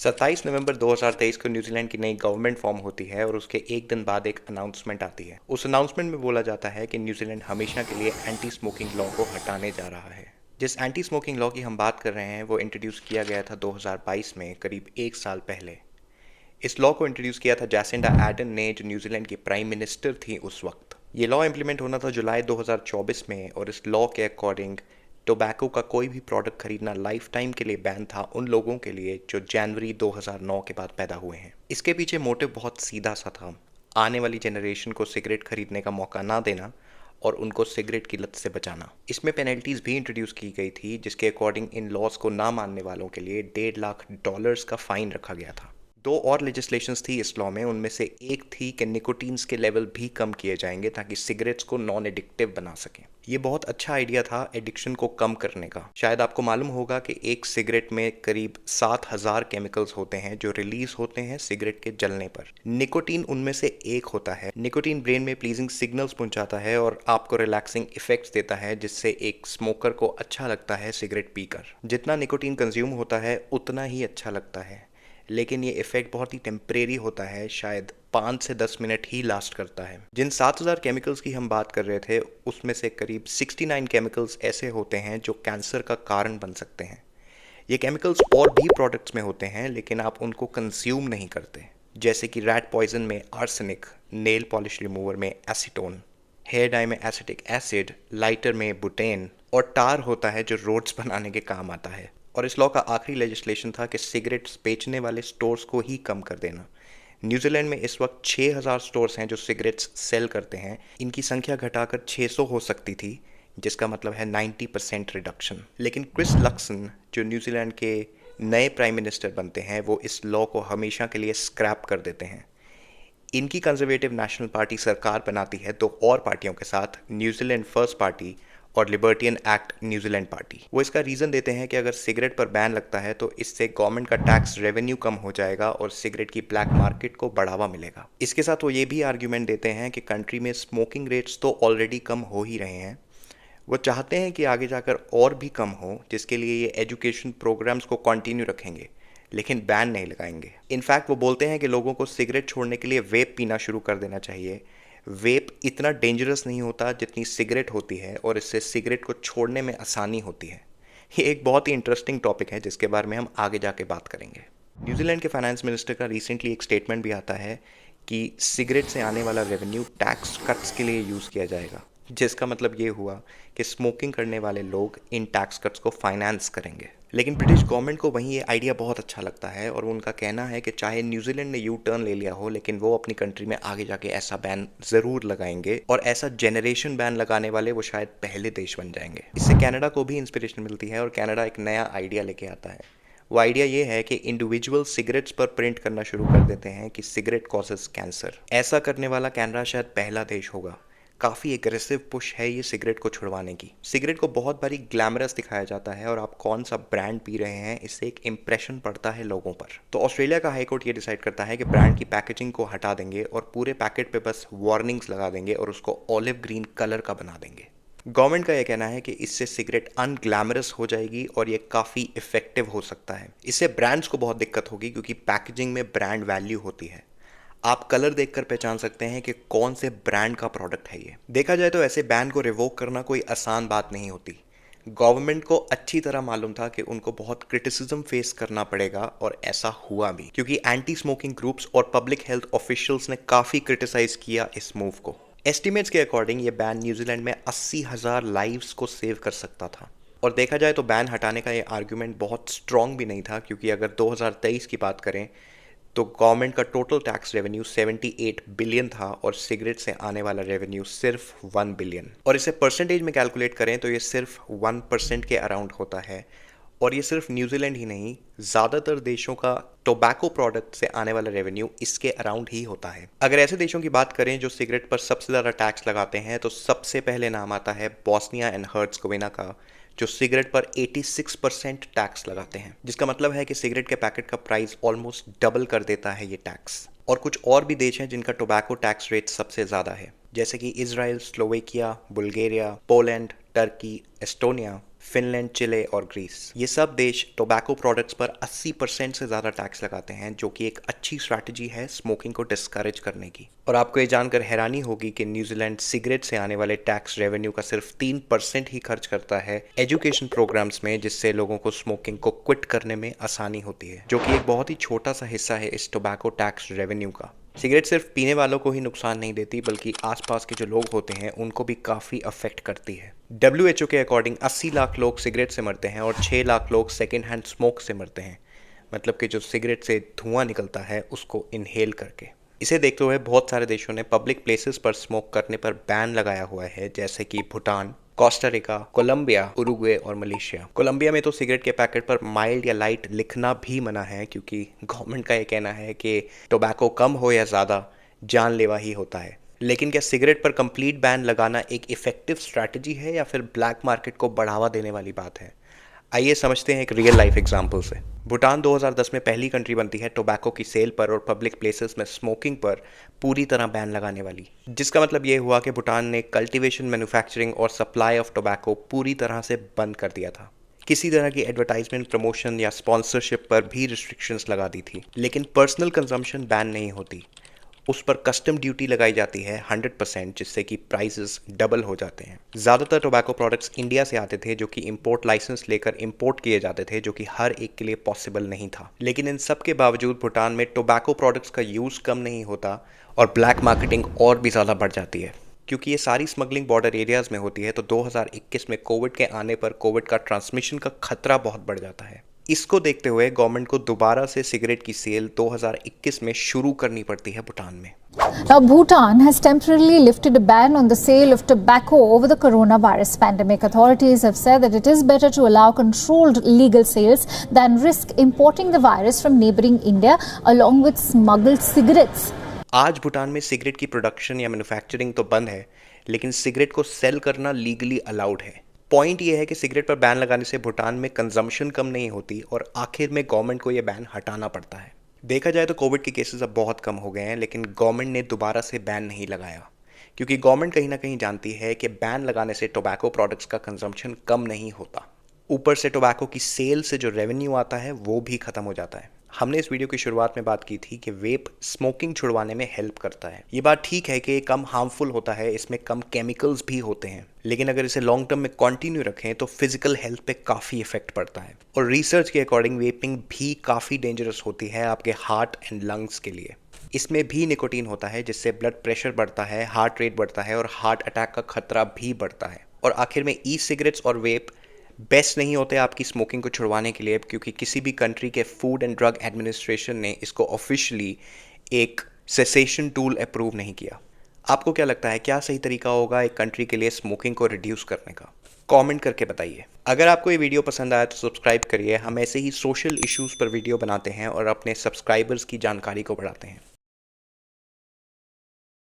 27 नवंबर 2023 को न्यूजीलैंड की नई गवर्नमेंट फॉर्म होती है और उसके एक दिन बाद एक अनाउंसमेंट आती है। उस अनाउंसमेंट में बोला जाता है कि न्यूजीलैंड हमेशा के लिए एंटी स्मोकिंग लॉ को हटाने जा रहा है। जिस एंटी स्मोकिंग लॉ की हम बात कर रहे हैं वो इंट्रोड्यूस किया गया था 2022 में, करीब एक साल पहले। इस लॉ को इंट्रोड्यूस किया था जैसिंडा आर्डन ने, जो न्यूजीलैंड की प्राइम मिनिस्टर थी उस वक्त। ये लॉ इम्प्लीमेंट होना था जुलाई 2024 में, और इस लॉ के अकॉर्डिंग टोबैको का कोई भी प्रोडक्ट खरीदना लाइफ टाइम के लिए बैन था उन लोगों के लिए जो जनवरी 2009 के बाद पैदा हुए हैं। इसके पीछे मोटिव बहुत सीधा सा था, आने वाली जनरेशन को सिगरेट खरीदने का मौका ना देना और उनको सिगरेट की लत से बचाना। इसमें पेनल्टीज भी इंट्रोड्यूस की गई थी, जिसके अकॉर्डिंग इन लॉज को ना मानने वालों के लिए $1.5 लाख का फाइन रखा गया था। दो और लेजिस्लेशंस थी इस लॉ में, उनमें से एक थी कि निकोटीन्स के लेवल भी कम किए जाएंगे ताकि सिगरेट्स को नॉन एडिक्टिव बना सकें। ये बहुत अच्छा आइडिया था एडिक्शन को कम करने का। शायद आपको मालूम होगा कि एक सिगरेट में करीब 7,000 केमिकल्स होते हैं जो रिलीज होते हैं सिगरेट के जलने पर। निकोटीन उनमें से एक होता है। निकोटीन ब्रेन में प्लीजिंग सिग्नल्स पहुंचाता है और आपको रिलैक्सिंग इफेक्ट्स देता है, जिससे एक स्मोकर को अच्छा लगता है सिगरेट पीकर। जितना निकोटीन कंज्यूम होता है उतना ही अच्छा लगता है, लेकिन ये इफेक्ट बहुत ही टेम्परेरी होता है, शायद 5 से 10 मिनट ही लास्ट करता है। जिन 7,000 केमिकल्स की हम बात कर रहे थे उसमें से करीब 69 केमिकल्स ऐसे होते हैं जो कैंसर का कारण बन सकते हैं। ये केमिकल्स और भी प्रोडक्ट्स में होते हैं, लेकिन आप उनको कंज्यूम नहीं करते। जैसे कि रैट पॉइजन में आर्सेनिक, नेल पॉलिश रिमूवर में एसीटोन, हेयर डाई में एसिटिक एसिड, लाइटर में बुटेन, और टार होता है जो रोड्स बनाने के काम आता है। और इस लॉ का आखिरी लेजिस्लेशन था कि सिगरेट्स बेचने वाले स्टोर्स को ही कम कर देना। न्यूजीलैंड में इस वक्त 6,000 स्टोर्स हैं जो सिगरेट्स सेल करते हैं। इनकी संख्या घटाकर 600 हो सकती थी, जिसका मतलब है 90% रिडक्शन। लेकिन क्रिस लक्सन, जो न्यूजीलैंड के नए प्राइम मिनिस्टर बनते हैं, वो इस लॉ को हमेशा के लिए स्क्रैप कर देते हैं। इनकी कंजर्वेटिव नेशनल पार्टी सरकार बनाती है दो और पार्टियों के साथ, न्यूजीलैंड फर्स्ट पार्टी और लिबर्टियन एक्ट न्यूजीलैंड पार्टी। वो इसका रीज़न देते हैं कि अगर सिगरेट पर बैन लगता है तो इससे गवर्नमेंट का टैक्स रेवेन्यू कम हो जाएगा और सिगरेट की ब्लैक मार्केट को बढ़ावा मिलेगा। इसके साथ वो ये भी आर्ग्यूमेंट देते हैं कि कंट्री में स्मोकिंग रेट्स तो ऑलरेडी कम हो ही रहे हैं। वो चाहते हैं कि आगे जाकर और भी कम हो, जिसके लिए ये एजुकेशन प्रोग्राम्स को कंटिन्यू रखेंगे, लेकिन बैन नहीं लगाएंगे। इनफैक्ट वो बोलते हैं कि लोगों को सिगरेट छोड़ने के लिए वेप पीना शुरू कर देना चाहिए। वेप इतना डेंजरस नहीं होता जितनी सिगरेट होती है, और इससे सिगरेट को छोड़ने में आसानी होती है। ये एक बहुत ही इंटरेस्टिंग टॉपिक है जिसके बारे में हम आगे जाके बात करेंगे। न्यूजीलैंड के फाइनेंस मिनिस्टर का रिसेंटली एक स्टेटमेंट भी आता है कि सिगरेट से आने वाला रेवेन्यू टैक्स कट्स के लिए यूज़ किया जाएगा, जिसका मतलब ये हुआ कि स्मोकिंग करने वाले लोग इन टैक्स कट्स को फाइनेंस करेंगे। लेकिन ब्रिटिश गवर्नमेंट को वहीं ये आइडिया बहुत अच्छा लगता है, और उनका कहना है कि चाहे न्यूजीलैंड ने यू टर्न ले लिया हो, लेकिन वो अपनी कंट्री में आगे जाके ऐसा बैन ज़रूर लगाएंगे, और ऐसा जेनरेशन बैन लगाने वाले वो शायद पहले देश बन जाएंगे। इससे कनाडा को भी इंस्पिरेशन मिलती है और कनाडा एक नया आइडिया लेके आता है। वो आइडिया ये है कि इंडिविजुअल सिगरेट्स पर प्रिंट करना शुरू कर देते हैं कि सिगरेट कॉजेस कैंसर। ऐसा करने वाला कनाडा शायद पहला देश होगा। काफ़ी एग्रेसिव पुश है ये सिगरेट को छुड़वाने की। सिगरेट को बहुत बारी ग्लैमरस दिखाया जाता है, और आप कौन सा ब्रांड पी रहे हैं इससे एक इम्प्रेशन पड़ता है लोगों पर। तो ऑस्ट्रेलिया का हाई कोर्ट ये डिसाइड करता है कि ब्रांड की पैकेजिंग को हटा देंगे और पूरे पैकेट पे बस वार्निंग्स लगा देंगे और उसको ऑलिव ग्रीन कलर का बना देंगे। गवर्नमेंट का यह कहना है कि इससे सिगरेट अनग्लैमरस हो जाएगी और ये काफ़ी इफेक्टिव हो सकता है। इससे ब्रांड्स को बहुत दिक्कत होगी, क्योंकि पैकेजिंग में ब्रांड वैल्यू होती है। आप कलर देखकर पहचान सकते हैं कि कौन से ब्रांड का प्रोडक्ट है ये। देखा जाए तो ऐसे बैन को रिवोक करना कोई आसान बात नहीं होती। गवर्नमेंट को अच्छी तरह मालूम था कि उनको बहुत क्रिटिसिज्म फेस करना पड़ेगा, और ऐसा हुआ भी, क्योंकि एंटी स्मोकिंग ग्रुप्स और पब्लिक हेल्थ ऑफिशियल्स ने काफ़ी क्रिटिसाइज किया इस मूव को। एस्टिमेट्स के अकॉर्डिंग ये बैन न्यूजीलैंड में 80,000 लाइव्स को सेव कर सकता था। और देखा जाए तो बैन हटाने का ये आर्ग्यूमेंट बहुत स्ट्रॉन्ग भी नहीं था, क्योंकि अगर 2023 की बात करें तो गवर्नमेंट का टोटल टैक्स रेवेन्यू 78 बिलियन था, और सिगरेट से आने वाला रेवेन्यू सिर्फ 1 बिलियन। और इसे परसेंटेज में कैलकुलेट करें तो ये सिर्फ 1% के अराउंड होता है। और ये सिर्फ न्यूजीलैंड ही नहीं, ज़्यादातर देशों का टोबैको प्रोडक्ट से आने वाला रेवेन्यू इसके अराउंड ही होता है। अगर ऐसे देशों की बात करें जो सिगरेट पर सबसे ज़्यादा टैक्स लगाते हैं, तो सबसे पहले नाम आता है बॉस्निया एंड हर्ट्ज़गोविना का, जो सिगरेट पर 86% टैक्स लगाते हैं, जिसका मतलब है कि सिगरेट के पैकेट का प्राइस ऑलमोस्ट डबल कर देता है ये टैक्स। और कुछ और भी देश हैं जिनका टोबैको टैक्स रेट सबसे ज़्यादा है, जैसे कि Israel, Slovakia, Bulgaria, Poland, Turkey, Estonia, Finland, Chile और ग्रीस। ये सब देश टोबैको प्रोडक्ट्स पर 80% से ज़्यादा टैक्स लगाते हैं, जो कि एक अच्छी स्ट्रैटेजी है स्मोकिंग को डिस्करेज करने की। और आपको ये जानकर हैरानी होगी कि न्यूजीलैंड सिगरेट से आने वाले टैक्स रेवेन्यू का सिर्फ 3% ही खर्च करता है एजुकेशन प्रोग्राम्स में, जिससे लोगों को स्मोकिंग को क्विट करने में आसानी होती है, जो कि एक बहुत ही छोटा सा हिस्सा है इस टोबैको टैक्स रेवेन्यू का। सिगरेट सिर्फ पीने वालों को ही नुकसान नहीं देती, बल्कि आसपास के जो लोग होते हैं उनको भी काफ़ी अफेक्ट करती है। WHO के अकॉर्डिंग 80 लाख लोग सिगरेट से मरते हैं और 6 लाख लोग सेकेंड हैंड स्मोक से मरते हैं, मतलब कि जो सिगरेट से धुआं निकलता है उसको इनहेल करके। इसे देखते हुए बहुत सारे देशों ने पब्लिक प्लेसेस पर स्मोक करने पर बैन लगाया हुआ है, जैसे कि Bhutan, Costa Rica, Colombia, Uruguay और मलेशिया। कोलंबिया में तो सिगरेट के पैकेट पर माइल्ड या लाइट लिखना भी मना है, क्योंकि गवर्नमेंट का ये कहना है कि टोबैको कम हो या ज़्यादा जानलेवा ही होता है। लेकिन क्या सिगरेट पर कंप्लीट बैन लगाना एक इफेक्टिव स्ट्रैटेजी है या फिर ब्लैक मार्केट को बढ़ावा देने वाली बात है? आइए समझते हैं एक रियल लाइफ एग्जाम्पल से। भूटान 2010 में पहली कंट्री बनती है टोबैको की सेल पर और पब्लिक प्लेसेस में स्मोकिंग पर पूरी तरह बैन लगाने वाली, जिसका मतलब ये हुआ कि भूटान ने कल्टीवेशन, मैन्युफैक्चरिंग और सप्लाई ऑफ टोबैको पूरी तरह से बंद कर दिया था। किसी तरह की एडवर्टाइजमेंट, प्रमोशन या स्पॉन्सरशिप पर भी रिस्ट्रिक्शंस लगा दी थी, लेकिन पर्सनल कंजम्पशन बैन नहीं होती। उस पर कस्टम ड्यूटी लगाई जाती है 100%, जिससे कि प्राइसेस डबल हो जाते हैं। ज़्यादातर टोबैको प्रोडक्ट्स इंडिया से आते थे, जो कि इंपोर्ट लाइसेंस लेकर इंपोर्ट किए जाते थे, जो कि हर एक के लिए पॉसिबल नहीं था। लेकिन इन सब के बावजूद भूटान में टोबैको प्रोडक्ट्स का यूज़ कम नहीं होता और ब्लैक मार्केटिंग और भी ज़्यादा बढ़ जाती है। क्योंकि ये सारी स्मगलिंग बॉर्डर एरियाज़ में होती है, तो 2021 में कोविड के आने पर कोविड का ट्रांसमिशन का खतरा बहुत बढ़ जाता है। इसको देखते हुए गवर्नमेंट को दोबारा से सिगरेट की सेल 2021 में शुरू करनी पड़ती है भूटान में। Now, Bhutan has temporarily lifted a ban on the sale of tobacco over the coronavirus pandemic. Authorities have said that it is better to allow controlled legal sales than risk importing the virus from neighboring India along with smuggled cigarettes. आज भूटान में cigarette की production या manufacturing तो बंद है, लेकिन cigarette को cell करना लीगली अलाउड है। पॉइंट ये है कि सिगरेट पर बैन लगाने से भूटान में कंजम्पशन कम नहीं होती और आखिर में गवर्नमेंट को ये बैन हटाना पड़ता है। देखा जाए तो कोविड के केसेस अब बहुत कम हो गए हैं, लेकिन गवर्नमेंट ने दोबारा से बैन नहीं लगाया, क्योंकि गवर्नमेंट कहीं ना कहीं जानती है कि बैन लगाने से टोबैको प्रोडक्ट्स का कंजम्पशन कम नहीं होता। ऊपर से टोबैको की सेल से जो रेवेन्यू आता है वो भी ख़त्म हो जाता है। हमने इस वीडियो की शुरुआत में बात की थी कि वेप स्मोकिंग छुड़वाने में हेल्प करता है। ये बात ठीक है कि कम हार्मफुल होता है, इसमें कम केमिकल्स भी होते हैं, लेकिन अगर इसे लॉन्ग टर्म में कंटिन्यू रखें तो फिजिकल हेल्थ पे काफ़ी इफेक्ट पड़ता है। और रिसर्च के अकॉर्डिंग वेपिंग भी काफ़ी डेंजरस होती है आपके हार्ट एंड लंग्स के लिए। इसमें भी निकोटीन होता है, जिससे ब्लड प्रेशर बढ़ता है, हार्ट रेट बढ़ता है और हार्ट अटैक का खतरा भी बढ़ता है। और आखिर में ई सिगरेट्स और वेप बेस्ट नहीं होते आपकी स्मोकिंग को छुड़वाने के लिए, क्योंकि किसी भी कंट्री के फूड एंड ड्रग एडमिनिस्ट्रेशन ने इसको ऑफिशियली एक सेसेशन टूल अप्रूव नहीं किया। आपको क्या लगता है, क्या सही तरीका होगा एक कंट्री के लिए स्मोकिंग को रिड्यूस करने का? कमेंट करके बताइए। अगर आपको ये वीडियो पसंद आया तो सब्सक्राइब करिए। हम ऐसे ही सोशल इश्यूज़ पर वीडियो बनाते हैं और अपने सब्सक्राइबर्स की जानकारी को बढ़ाते हैं।